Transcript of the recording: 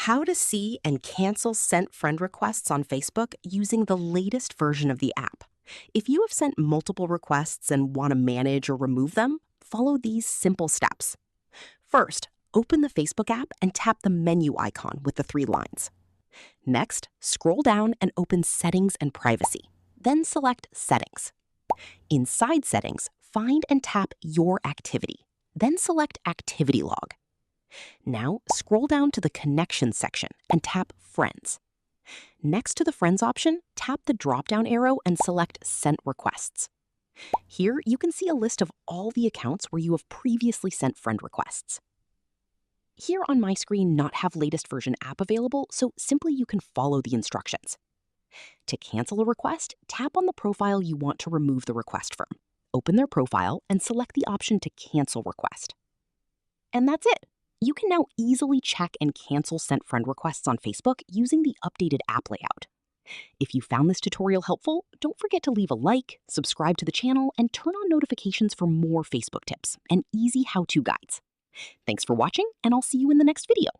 How to see and cancel sent friend requests on Facebook using the latest version of the app. If you have sent multiple requests and want to manage or remove them, follow these simple steps. First, open the Facebook app and tap the menu icon with the three lines. Next, scroll down and open Settings and Privacy. Then select Settings. Inside Settings, find and tap Your Activity. Then select Activity Log. Now, scroll down to the Connections section and tap Friends. Next to the Friends option, tap the drop-down arrow and select Sent Requests. Here, you can see a list of all the accounts where you have previously sent friend requests. Here on my screen, not have latest version app available, so simply you can follow the instructions. To cancel a request, tap on the profile you want to remove the request from. Open their profile and select the option to cancel request. And that's it. You can now easily check and cancel sent friend requests on Facebook using the updated app layout. If you found this tutorial helpful, don't forget to leave a like, subscribe to the channel, and turn on notifications for more Facebook tips and easy how-to guides. Thanks for watching, and I'll see you in the next video.